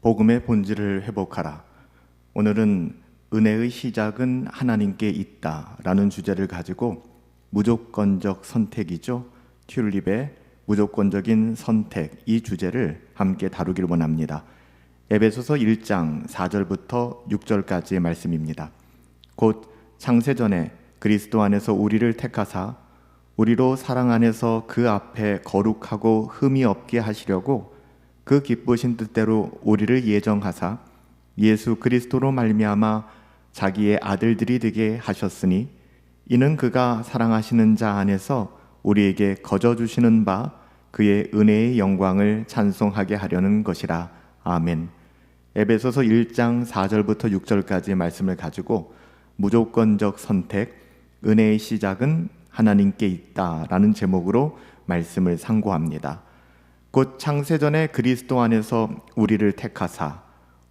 복음의 본질을 회복하라. 오늘은 은혜의 시작은 하나님께 있다라는 주제를 가지고 무조건적 선택이죠. 튤립의 무조건적인 선택, 이 주제를 함께 다루기를 원합니다. 에베소서 1장 4절부터 6절까지의 말씀입니다. 곧 창세전에 그리스도 안에서 우리를 택하사 우리로 사랑 안에서 그 앞에 거룩하고 흠이 없게 하시려고 그 기쁘신 뜻대로 우리를 예정하사 예수 그리스도로 말미암아 자기의 아들들이 되게 하셨으니 이는 그가 사랑하시는 자 안에서 우리에게 거저 주시는 바 그의 은혜의 영광을 찬송하게 하려는 것이라. 아멘. 에베소서 1장 4절부터 6절까지의 말씀을 가지고 무조건적 선택, 은혜의 시작은 하나님께 있다라는 제목으로 말씀을 상고합니다. 곧 창세전에 그리스도 안에서 우리를 택하사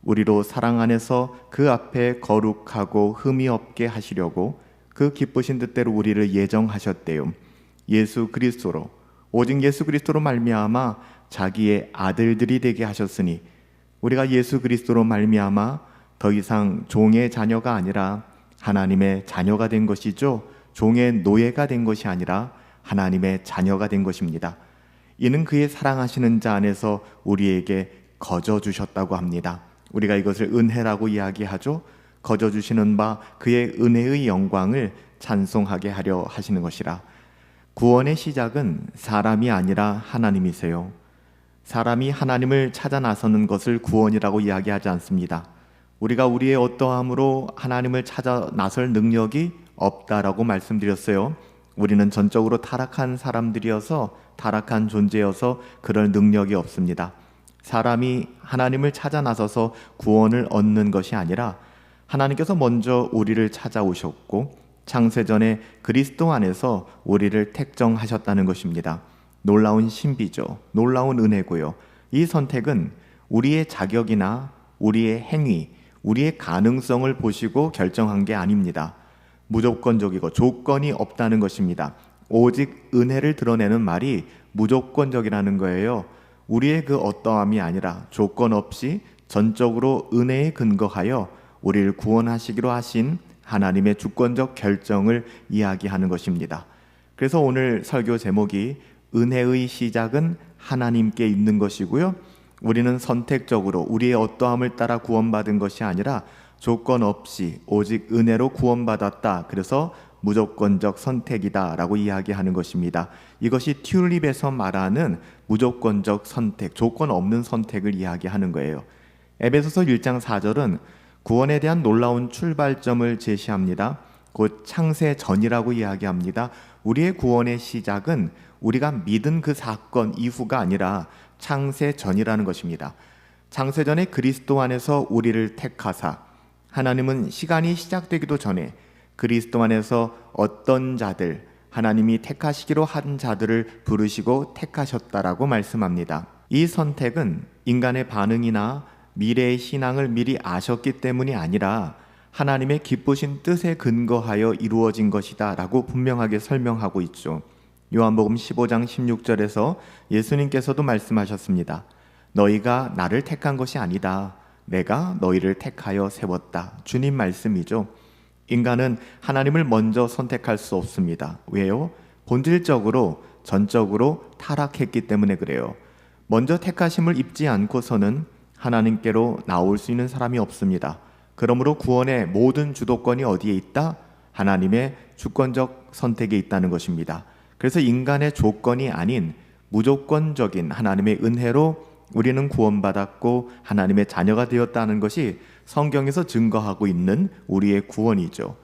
우리로 사랑 안에서 그 앞에 거룩하고 흠이 없게 하시려고 그 기쁘신 뜻대로 우리를 예정하셨대요. 예수 그리스도로, 오직 예수 그리스도로 말미암아 자기의 아들들이 되게 하셨으니 우리가 예수 그리스도로 말미암아 더 이상 종의 자녀가 아니라 하나님의 자녀가 된 것이죠. 종의 노예가 된 것이 아니라 하나님의 자녀가 된 것입니다. 이는 그의 사랑하시는 자 안에서 우리에게 거저 주셨다고 합니다. 우리가 이것을 은혜라고 이야기하죠. 거저 주시는 바 그의 은혜의 영광을 찬송하게 하려 하시는 것이라. 구원의 시작은 사람이 아니라 하나님이세요. 사람이 하나님을 찾아 나서는 것을 구원이라고 이야기하지 않습니다. 우리가 우리의 어떠함으로 하나님을 찾아 나설 능력이 없다라고 말씀드렸어요. 우리는 전적으로 타락한 사람들이어서, 타락한 존재여서 그럴 능력이 없습니다. 사람이 하나님을 찾아 나서서 구원을 얻는 것이 아니라 하나님께서 먼저 우리를 찾아오셨고 창세전에 그리스도 안에서 우리를 택정하셨다는 것입니다. 놀라운 신비죠. 놀라운 은혜고요. 이 선택은 우리의 자격이나 우리의 행위, 우리의 가능성을 보시고 결정한 게 아닙니다. 무조건적이고 조건이 없다는 것입니다. 오직 은혜를 드러내는 말이 무조건적이라는 거예요. 우리의 그 어떠함이 아니라 조건 없이 전적으로 은혜에 근거하여 우리를 구원하시기로 하신 하나님의 주권적 결정을 이야기하는 것입니다. 그래서 오늘 설교 제목이 은혜의 시작은 하나님께 있는 것이고요. 우리는 선택적으로 우리의 어떠함을 따라 구원받은 것이 아니라 조건 없이 오직 은혜로 구원받았다. 그래서 무조건적 선택이다 라고 이야기하는 것입니다. 이것이 튤립에서 말하는 무조건적 선택, 조건 없는 선택을 이야기하는 거예요. 에베소서 1장 4절은 구원에 대한 놀라운 출발점을 제시합니다. 곧 창세 전이라고 이야기합니다. 우리의 구원의 시작은 우리가 믿은 그 사건 이후가 아니라 창세 전이라는 것입니다. 창세 전에 그리스도 안에서 우리를 택하사, 하나님은 시간이 시작되기도 전에 그리스도 안에서 어떤 자들, 하나님이 택하시기로 한 자들을 부르시고 택하셨다라고 말씀합니다. 이 선택은 인간의 반응이나 미래의 신앙을 미리 아셨기 때문이 아니라 하나님의 기쁘신 뜻에 근거하여 이루어진 것이다 라고 분명하게 설명하고 있죠. 요한복음 15장 16절에서 예수님께서도 말씀하셨습니다. 너희가 나를 택한 것이 아니다. 내가 너희를 택하여 세웠다. 주님 말씀이죠. 인간은 하나님을 먼저 선택할 수 없습니다. 왜요? 본질적으로 전적으로 타락했기 때문에 그래요. 먼저 택하심을 입지 않고서는 하나님께로 나올 수 있는 사람이 없습니다. 그러므로 구원의 모든 주도권이 어디에 있다? 하나님의 주권적 선택에 있다는 것입니다. 그래서 인간의 조건이 아닌 무조건적인 하나님의 은혜로 우리는 구원받았고 하나님의 자녀가 되었다는 것이 성경에서 증거하고 있는 우리의 구원이죠.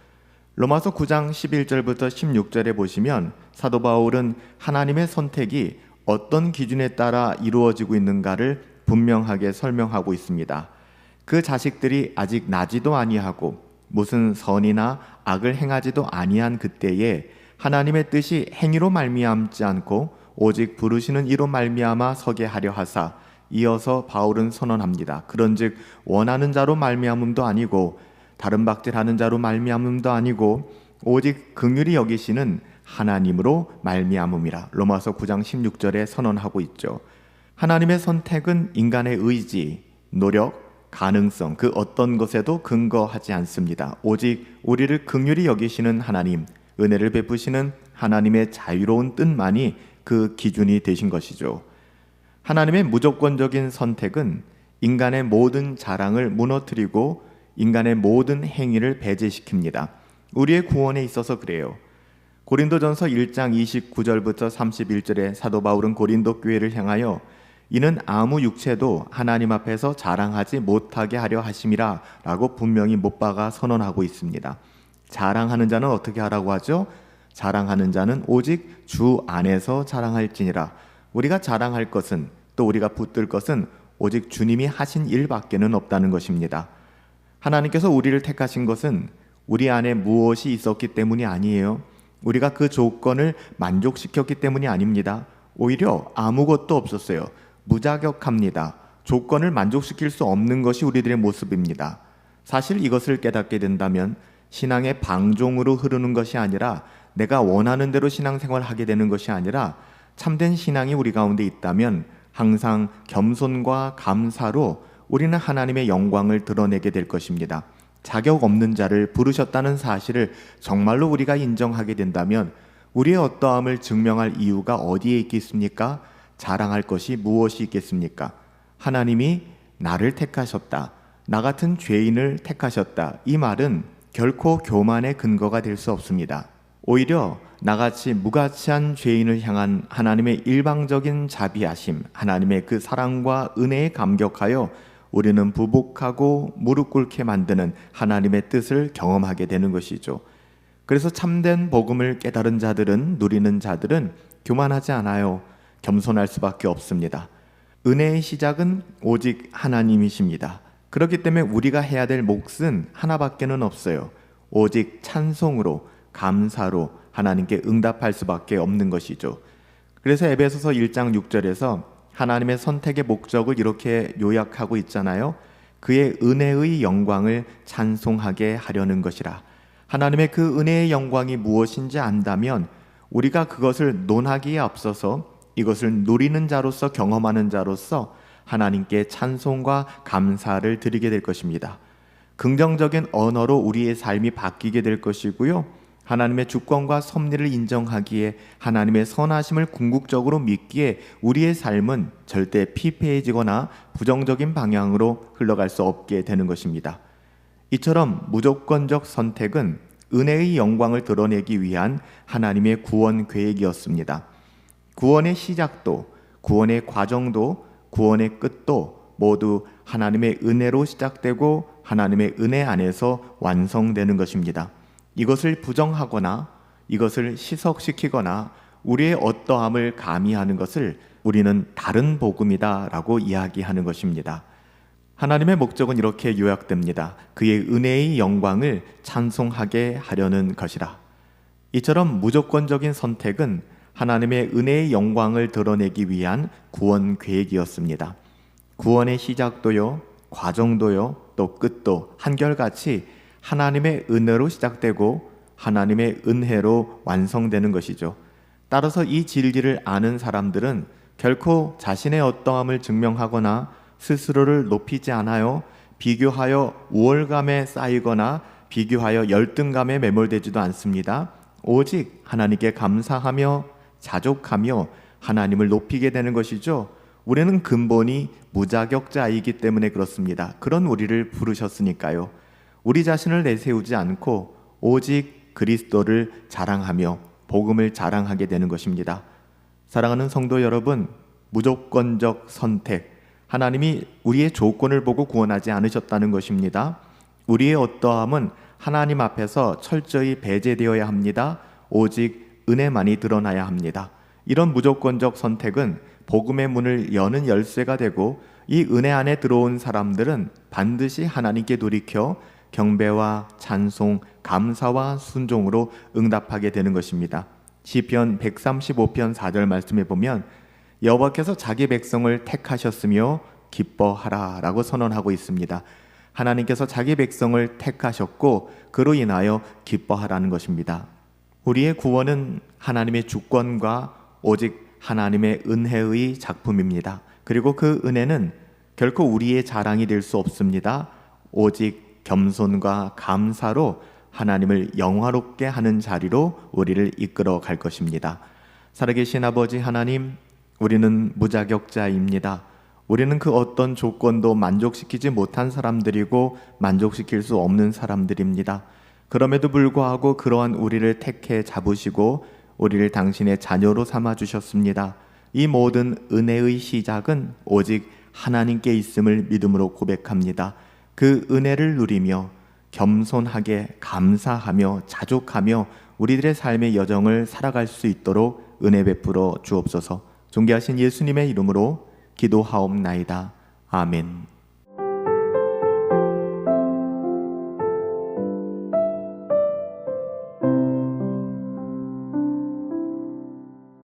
로마서 9장 11절부터 16절에 보시면 사도 바울은 하나님의 선택이 어떤 기준에 따라 이루어지고 있는가를 분명하게 설명하고 있습니다. 그 자식들이 아직 나지도 아니하고 무슨 선이나 악을 행하지도 아니한 그때에 하나님의 뜻이 행위로 말미암지 않고 오직 부르시는 이로 말미암아 서게 하려 하사, 이어서 바울은 선언합니다. 그런즉 원하는 자로 말미암음도 아니고 다른 박질하는 자로 말미암음도 아니고 오직 긍휼히 여기시는 하나님으로 말미암음이라. 로마서 9장 16절에 선언하고 있죠. 하나님의 선택은 인간의 의지, 노력, 가능성, 그 어떤 것에도 근거하지 않습니다. 오직 우리를 긍휼히 여기시는 하나님, 은혜를 베푸시는 하나님의 자유로운 뜻만이 그 기준이 되신 것이죠. 하나님의 무조건적인 선택은 인간의 모든 자랑을 무너뜨리고 인간의 모든 행위를 배제시킵니다. 우리의 구원에 있어서 그래요. 고린도전서 1장 29절부터 31절에 사도 바울은 고린도 교회를 향하여 이는 아무 육체도 하나님 앞에서 자랑하지 못하게 하려 하심이라 라고 분명히 못 박아 선언하고 있습니다. 자랑하는 자는 어떻게 하라고 하죠? 자랑하는 자는 오직 주 안에서 자랑할지니라. 우리가 자랑할 것은, 또 우리가 붙들 것은 오직 주님이 하신 일밖에는 없다는 것입니다. 하나님께서 우리를 택하신 것은 우리 안에 무엇이 있었기 때문이 아니에요. 우리가 그 조건을 만족시켰기 때문이 아닙니다. 오히려 아무것도 없었어요. 무자격합니다. 조건을 만족시킬 수 없는 것이 우리들의 모습입니다. 사실 이것을 깨닫게 된다면 신앙의 방종으로 흐르는 것이 아니라, 내가 원하는 대로 신앙생활을 하게 되는 것이 아니라, 참된 신앙이 우리 가운데 있다면 항상 겸손과 감사로 우리는 하나님의 영광을 드러내게 될 것입니다. 자격 없는 자를 부르셨다는 사실을 정말로 우리가 인정하게 된다면 우리의 어떠함을 증명할 이유가 어디에 있겠습니까? 자랑할 것이 무엇이 있겠습니까? 하나님이 나를 택하셨다, 나 같은 죄인을 택하셨다, 이 말은 결코 교만의 근거가 될 수 없습니다. 오히려 나같이 무가치한 죄인을 향한 하나님의 일방적인 자비하심, 하나님의 그 사랑과 은혜에 감격하여 우리는 부복하고 무릎 꿇게 만드는 하나님의 뜻을 경험하게 되는 것이죠. 그래서 참된 복음을 깨달은 자들은, 누리는 자들은 교만하지 않아요. 겸손할 수밖에 없습니다. 은혜의 시작은 오직 하나님이십니다. 그렇기 때문에 우리가 해야 될 몫은 하나밖에는 없어요. 오직 찬송으로, 감사로 하나님께 응답할 수밖에 없는 것이죠. 그래서 에베소서 1장 6절에서 하나님의 선택의 목적을 이렇게 요약하고 있잖아요. 그의 은혜의 영광을 찬송하게 하려는 것이라. 하나님의 그 은혜의 영광이 무엇인지 안다면 우리가 그것을 논하기에 앞서서 이것을 누리는 자로서, 경험하는 자로서 하나님께 찬송과 감사를 드리게 될 것입니다. 긍정적인 언어로 우리의 삶이 바뀌게 될 것이고요. 하나님의 주권과 섭리를 인정하기에, 하나님의 선하심을 궁극적으로 믿기에 우리의 삶은 절대 피폐해지거나 부정적인 방향으로 흘러갈 수 없게 되는 것입니다. 이처럼 무조건적 선택은 은혜의 영광을 드러내기 위한 하나님의 구원 계획이었습니다. 구원의 시작도, 구원의 과정도, 구원의 끝도 모두 하나님의 은혜로 시작되고 하나님의 은혜 안에서 완성되는 것입니다. 이것을 부정하거나 이것을 희석시키거나 우리의 어떠함을 가미하는 것을 우리는 다른 복음이다 라고 이야기하는 것입니다. 하나님의 목적은 이렇게 요약됩니다. 그의 은혜의 영광을 찬송하게 하려는 것이라. 이처럼 무조건적인 선택은 하나님의 은혜의 영광을 드러내기 위한 구원 계획이었습니다. 구원의 시작도요, 과정도요, 또 끝도 한결같이 하나님의 은혜로 시작되고 하나님의 은혜로 완성되는 것이죠. 따라서 이 진리를 아는 사람들은 결코 자신의 어떠함을 증명하거나 스스로를 높이지 않아요. 비교하여 우월감에 쌓이거나 비교하여 열등감에 매몰되지도 않습니다. 오직 하나님께 감사하며 자족하며 하나님을 높이게 되는 것이죠. 우리는 근본이 무자격자이기 때문에 그렇습니다. 그런 우리를 부르셨으니까요. 우리 자신을 내세우지 않고 오직 그리스도를 자랑하며 복음을 자랑하게 되는 것입니다. 사랑하는 성도 여러분, 무조건적 선택, 하나님이 우리의 조건을 보고 구원하지 않으셨다는 것입니다. 우리의 어떠함은 하나님 앞에서 철저히 배제되어야 합니다. 오직 은혜만이 드러나야 합니다. 이런 무조건적 선택은 복음의 문을 여는 열쇠가 되고, 이 은혜 안에 들어온 사람들은 반드시 하나님께 돌이켜 경배와 찬송, 감사와 순종으로 응답하게 되는 것입니다. 시편 135편 4절 말씀에 보면 여호와께서 자기 백성을 택하셨으며 기뻐하라 라고 선언하고 있습니다. 하나님께서 자기 백성을 택하셨고 그로 인하여 기뻐하라는 것입니다. 우리의 구원은 하나님의 주권과 오직 하나님의 은혜의 작품입니다. 그리고 그 은혜는 결코 우리의 자랑이 될 수 없습니다. 오직 겸손과 감사로 하나님을 영화롭게 하는 자리로 우리를 이끌어 갈 것입니다. 살아계신 아버지 하나님, 우리는 무자격자입니다. 우리는 그 어떤 조건도 만족시키지 못한 사람들이고 만족시킬 수 없는 사람들입니다. 그럼에도 불구하고 그러한 우리를 택해 잡으시고 우리를 당신의 자녀로 삼아 주셨습니다. 이 모든 은혜의 시작은 오직 하나님께 있음을 믿음으로 고백합니다. 그 은혜를 누리며 겸손하게 감사하며 자족하며 우리들의 삶의 여정을 살아갈 수 있도록 은혜 베풀어 주옵소서. 존귀하신 예수님의 이름으로 기도하옵나이다. 아멘.